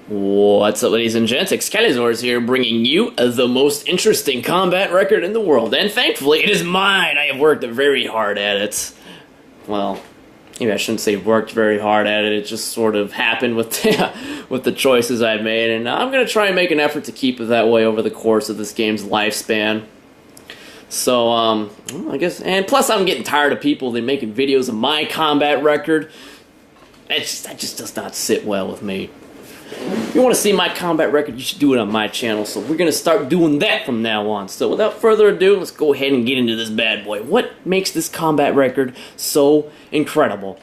What's up, ladies and gents? Excalibur here, bringing you the most interesting combat record in the world, and thankfully it is mine. I have worked very hard at it. Well, maybe I shouldn't say worked very hard at it. It just sort of happened with with the choices I've made, and I'm going to try and make an effort to keep it that way over the course of this game's lifespan. So, I guess, and plus I'm getting tired of people that making videos of my combat record. That just does not sit well with me. If you want to see my combat record, you should do it on my channel, so we're going to start doing that from now on. So without further ado, let's go ahead and get into this bad boy. What makes this combat record so incredible?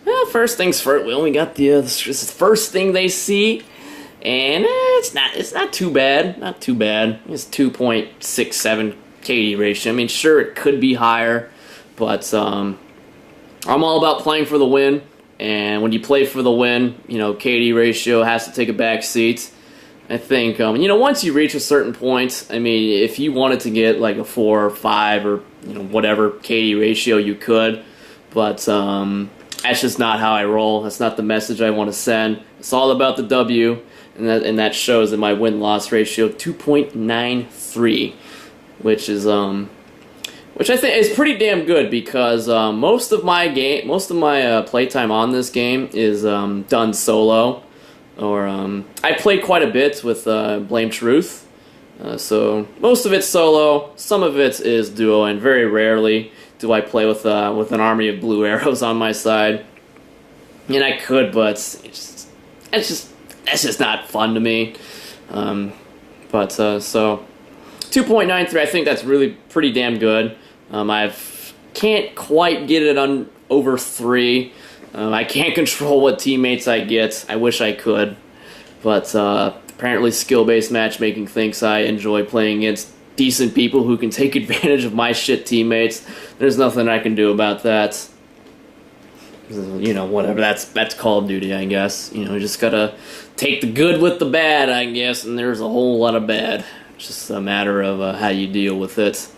Well, first things first, we only got this is the first thing they see, and it's not too bad, not too bad. It's 2.67 KD ratio. I mean, sure, it could be higher, but I'm all about playing for the win. And when you play for the win, you know, KD ratio has to take a back seat. I think, you know, once you reach a certain point, I mean, if you wanted to get like a 4 or 5 or, you know, whatever KD ratio, you could. But that's just not how I roll. That's not the message I want to send. It's all about the W, and that shows in my win-loss ratio 2.93, which is which I think is pretty damn good, because most of my playtime on this game is done solo, or I play quite a bit with Blame Truth, so most of it's solo, some of it is duo, and very rarely do I play with an army of blue arrows on my side. And I could, but it's just not fun to me. So 2.93, I think that's really pretty damn good. I can't quite get it on over 3. I can't control what teammates I get. I wish I could, but apparently skill-based matchmaking thinks I enjoy playing against decent people who can take advantage of my shit teammates. There's nothing I can do about that. You know, whatever. That's Call of Duty, I guess. You know, you just gotta take the good with the bad, I guess, and there's a whole lot of bad. It's just a matter of how you deal with it.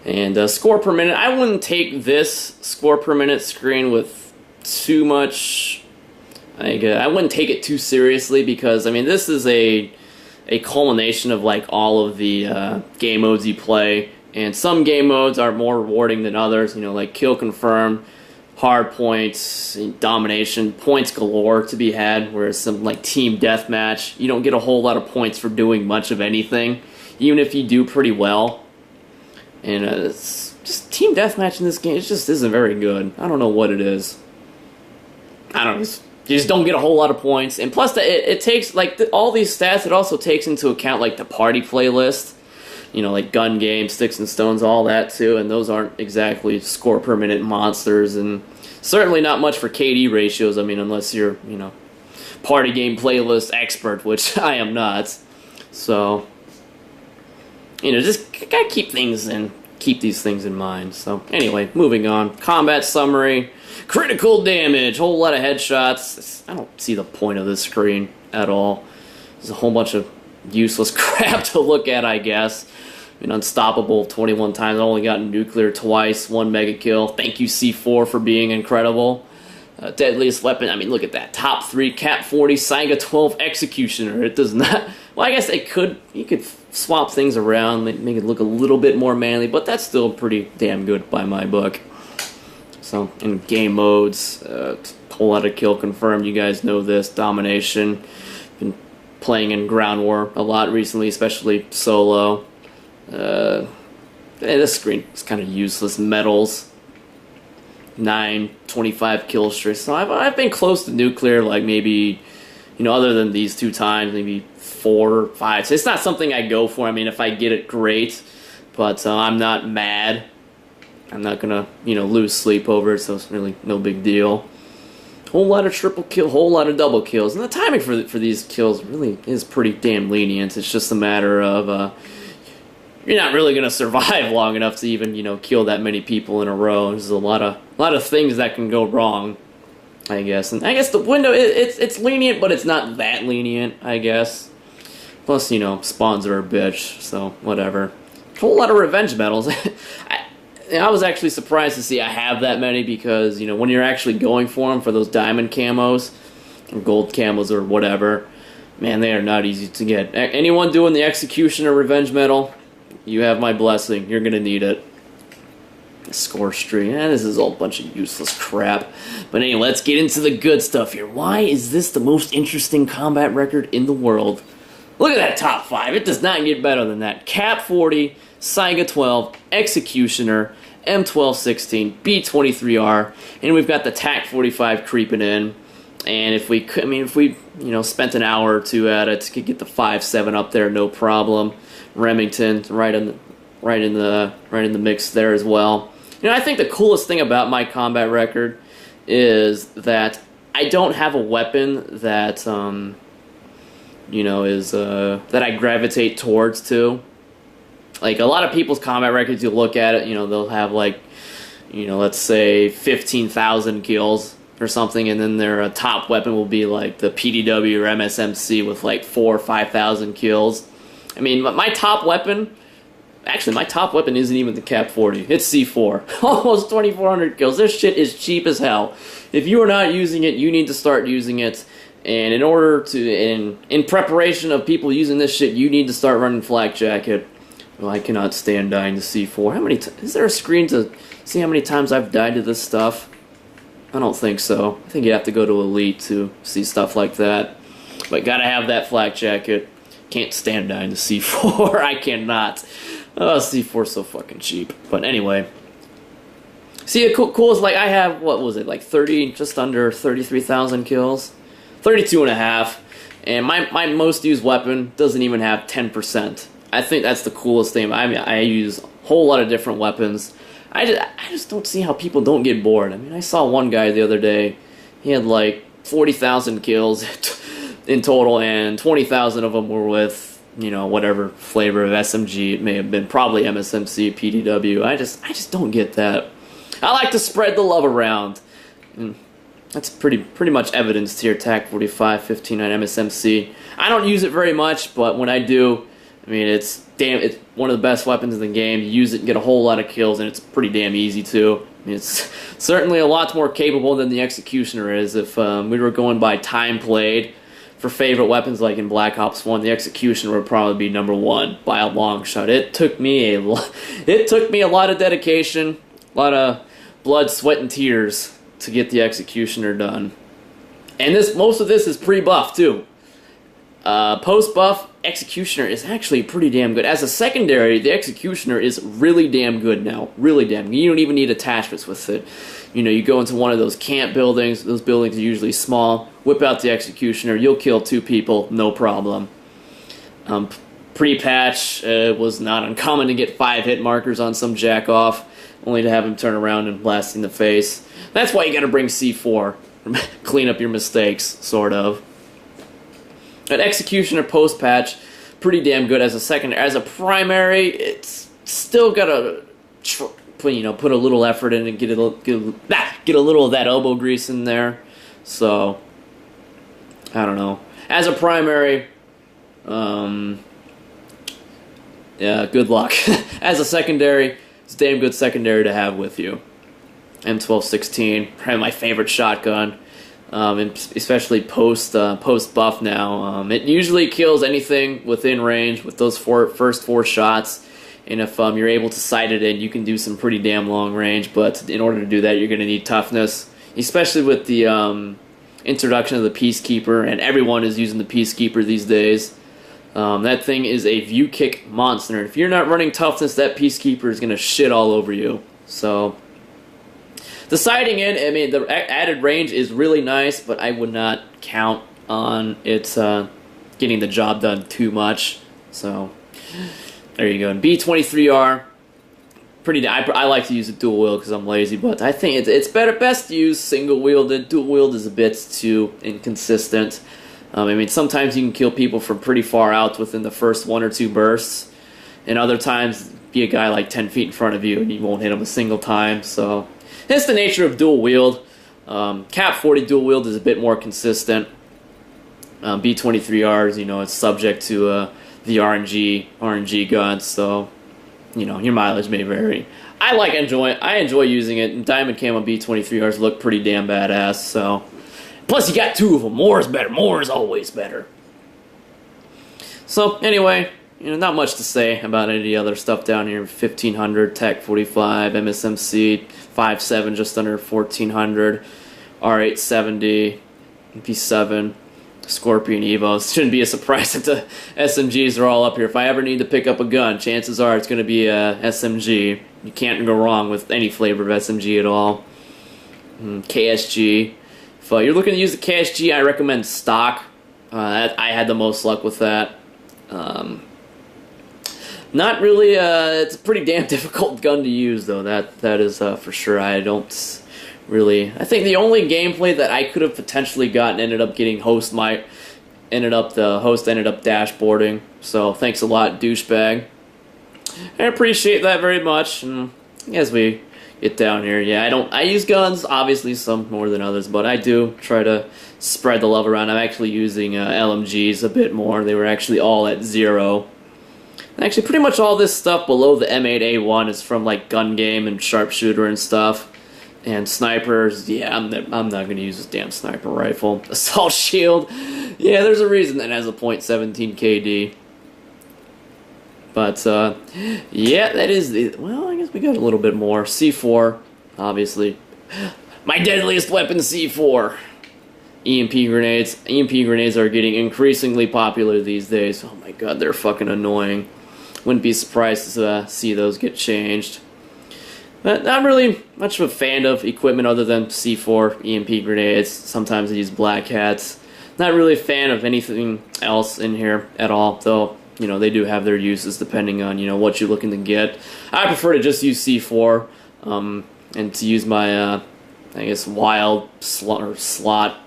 And score per minute, I wouldn't take this score per minute screen with too much. I wouldn't take it too seriously, because I mean, this is a culmination of like all of the game modes you play, and some game modes are more rewarding than others. You know, like kill confirm, hard points, domination, points galore to be had. Whereas some like team deathmatch, you don't get a whole lot of points for doing much of anything, even if you do pretty well. And it's just team deathmatch in this game, it just isn't very good. I don't know what it is. I don't know. You just don't get a whole lot of points. And plus, it takes, like, all these stats, it also takes into account, like, the party playlist. You know, like gun game, sticks and stones, all that, too. And those aren't exactly score per minute monsters. And certainly not much for KD ratios, I mean, unless you're, you know, party game playlist expert, which I am not. So, you know, just gotta keep these things in mind. So, anyway, moving on. Combat summary. Critical damage. Whole lot of headshots. I don't see the point of this screen at all. There's a whole bunch of useless crap to look at, I guess. I mean, unstoppable 21 times. I only got nuclear twice. 1 mega kill. Thank you, C4, for being incredible. Deadliest weapon. I mean, look at that. Top 3, Cat 40, Saiga 12, Executioner. It does not... Well, I guess you could swap things around, make it look a little bit more manly, but that's still pretty damn good by my book. So, in game modes, a whole lot of kill confirmed. You guys know this. Domination. Been playing in Ground War a lot recently, especially solo. This screen is kind of useless. Medals. 9, 25 kill streaks. So I've been close to nuclear, like maybe, you know, other than these 2 times, maybe 4 or 5. So it's not something I go for. I mean, if I get it, great. But I'm not mad. I'm not gonna, you know, lose sleep over it, so it's really no big deal. Whole lot of triple kill, whole lot of double kills. And the timing for these kills really is pretty damn lenient. It's just a matter of, you're not really going to survive long enough to even, you know, kill that many people in a row. There's a lot of things that can go wrong, I guess. And I guess the window, it's lenient, but it's not that lenient, I guess. Plus, you know, spawns are a bitch, so whatever. A whole lot of revenge medals. I was actually surprised to see I have that many, because, you know, when you're actually going for them, for those diamond camos, or gold camos or whatever. Man, they are not easy to get. Anyone doing the Executioner Revenge Medal, you have my blessing. You're going to need it. Score streak. This is all a bunch of useless crap. But anyway, let's get into the good stuff here. Why is this the most interesting combat record in the world? Look at that top 5. It does not get better than that. Cap 40, Saiga 12, Executioner, M1216, B23R, and we've got the TAC 45 creeping in. And if we could, spent an hour or two at it, could get the 5.7 up there, no problem. Remington right in the mix there as well. I think the coolest thing about my combat record is that I don't have a weapon that is that I gravitate towards too. Like a lot of people's combat records, you look at it, they'll have let's say 15,000 kills or something, and then their top weapon will be like the PDW or MSMC with like 4,000 or 5,000 kills. I mean, my top weapon. Actually, my top weapon isn't even the Cap 40. It's C4. Almost 2,400 kills. This shit is cheap as hell. If you are not using it, you need to start using it. And in order to, in preparation of people using this shit, you need to start running Flak Jacket. Well, I cannot stand dying to C4. How many? Is there a screen to see how many times I've died to this stuff? I don't think so. I think you have to go to Elite to see stuff like that. But gotta have that Flak Jacket. Can't stand dying to C4. I cannot. Oh, C4's so fucking cheap. But anyway. See, the cool is, like, I have, what was it, like 30, just under 33,000 kills? 32 and a half. And my most used weapon doesn't even have 10%. I think that's the coolest thing. I mean, I use a whole lot of different weapons. I just don't see how people don't get bored. I mean, I saw one guy the other day. He had, like, 40,000 kills in total, and 20,000 of them were with, whatever flavor of SMG it may have been, probably MSMC, PDW. I just don't get that. I like to spread the love around. And that's pretty much evidenced here. TAC 45, 15 on MSMC. I don't use it very much, but when I do, I mean, it's one of the best weapons in the game. You use it and get a whole lot of kills, and it's pretty damn easy too. I mean, it's certainly a lot more capable than the Executioner is. If we were going by time played for favorite weapons, like in Black Ops 1, the Executioner would probably be number 1 by a long shot. It took me a lot of dedication, a lot of blood, sweat, and tears to get the Executioner done. And most of this is pre-buff too. Post-buff, Executioner is actually pretty damn good. As a secondary, the Executioner is really damn good now. Really damn good. You don't even need attachments with it. You go into one of those camp buildings. Those buildings are usually small. Whip out the Executioner. You'll kill 2 people, no problem. Pre-patch, it was not uncommon to get 5 hit markers on some jack-off, only to have him turn around and blast in the face. That's why you gotta bring C4. Clean up your mistakes, sort of. An Executioner post-patch, pretty damn good as a secondary. As a primary, it's still gotta put a little effort in and get a little of that elbow grease in there. So I don't know. As a primary, yeah, good luck. As a secondary, it's a damn good secondary to have with you. M1216, probably my favorite shotgun. And especially post buff now. It usually kills anything within range with those first 4 shots. And if you're able to sight it in, you can do some pretty damn long range. But in order to do that, you're going to need toughness, especially with the introduction of the Peacekeeper, and everyone is using the Peacekeeper these days. That thing is a view kick monster. If you're not running toughness, that Peacekeeper is going to shit all over you. So the sighting in, I mean, the added range is really nice, but I would not count on it getting the job done too much. So there you go. And B23R, I like to use a dual wield because I'm lazy, but I think it's best to use single wielded. Dual wield is a bit too inconsistent. I mean, sometimes you can kill people from pretty far out within the first 1 or 2 bursts, and other times be a guy like 10 feet in front of you and you won't hit him a single time. So that's the nature of dual wield. Cap 40 dual wield is a bit more consistent. B23Rs, it's subject to the RNG gods, so your mileage may vary. I enjoy using it, and Diamond Camo B23Rs look pretty damn badass, so Plus, you got two of them. More is better. More is always better. So, anyway, not much to say about any of the other stuff down here. 1500, TAC 45, MSMC 5.7, just under 1400, R870, P7, Scorpion Evos. Shouldn't be a surprise that the SMGs are all up here. If I ever need to pick up a gun, chances are it's going to be a SMG. You can't go wrong with any flavor of SMG at all. KSG. If you're looking to use the KSG, I recommend stock. I had the most luck with that. Not really. It's a pretty damn difficult gun to use, though. That is for sure. I don't really. I think the only gameplay that I could have potentially gotten ended up getting host. The host ended up dashboarding. So thanks a lot, douchebag. I appreciate that very much. And as we get down here, yeah, I use guns, obviously some more than others, but I do try to spread the love around. I'm actually using LMGs a bit more. They were actually all at 0. And actually, pretty much all this stuff below the M8A1 is from like gun game and sharpshooter and stuff. And snipers, yeah, I'm not going to use this damn sniper rifle. Assault shield, yeah, there's a reason that has a .17 KD. But, yeah, that is the... Well, I guess we got a little bit more. C4, obviously. My deadliest weapon, C4. EMP grenades. EMP grenades are getting increasingly popular these days. Oh my god, they're fucking annoying. Wouldn't be surprised to see those get changed. But not really much of a fan of equipment other than C4, EMP grenades. Sometimes I use black hats. Not really a fan of anything else in here at all, though. They do have their uses depending on, what you're looking to get. I prefer to just use C4, and to use my, I guess, wild slot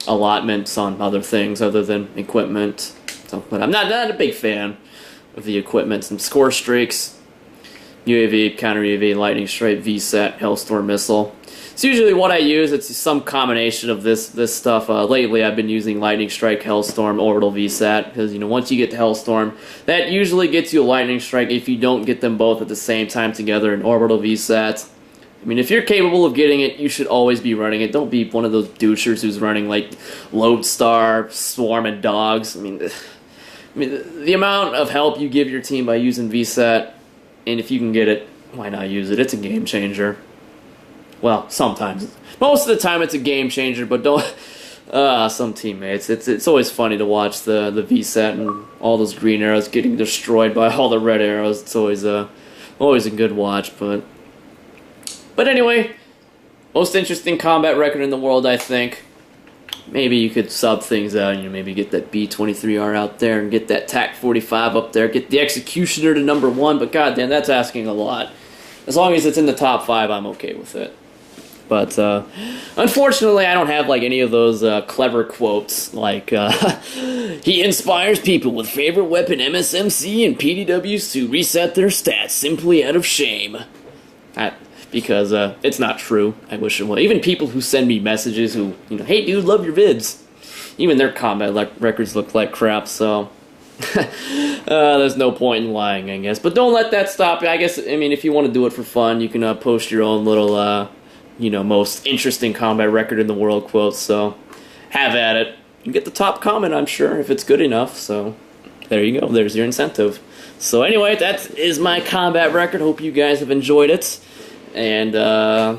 allotments on other things other than equipment. So, but I'm not a big fan of the equipment. Some score streaks, UAV, counter UAV, lightning strike, VSAT, Hellstorm missile. It's usually what I use. It's some combination of this stuff. Lately, I've been using Lightning Strike, Hellstorm, Orbital VSAT, because once you get to Hellstorm, that usually gets you a Lightning Strike if you don't get them both at the same time together in Orbital VSAT. I mean, if you're capable of getting it, you should always be running it. Don't be one of those douchers who's running like Lodestar, Swarm, and Dogs. I mean, the amount of help you give your team by using VSAT, and if you can get it, why not use it? It's a game changer. Well, sometimes. Most of the time it's a game changer, but don't... some teammates. It's always funny to watch the VSAT and all those green arrows getting destroyed by all the red arrows. It's always a good watch, but anyway, most interesting combat record in the world, I think. Maybe you could sub things out, maybe get that B-23R out there and get that TAC 45 up there, get the Executioner to #1, but goddamn, that's asking a lot. As long as it's in the top 5, I'm okay with it. But, unfortunately, I don't have, like, any of those clever quotes, like, he inspires people with favorite weapon MSMC and PDWs to reset their stats simply out of shame. Because it's not true. I wish it was. Even people who send me messages who, hey, dude, love your vids. Even their combat records look like crap, so... there's no point in lying, I guess. But don't let that stop you. I guess, if you want to do it for fun, you can post your own little, most interesting combat record in the world quotes, so have at it. You get the top comment, I'm sure, if it's good enough, so there you go. There's your incentive. So anyway, that is my combat record. Hope you guys have enjoyed it. And, I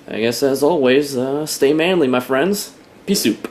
guess, as always, stay manly, my friends. Peace soup.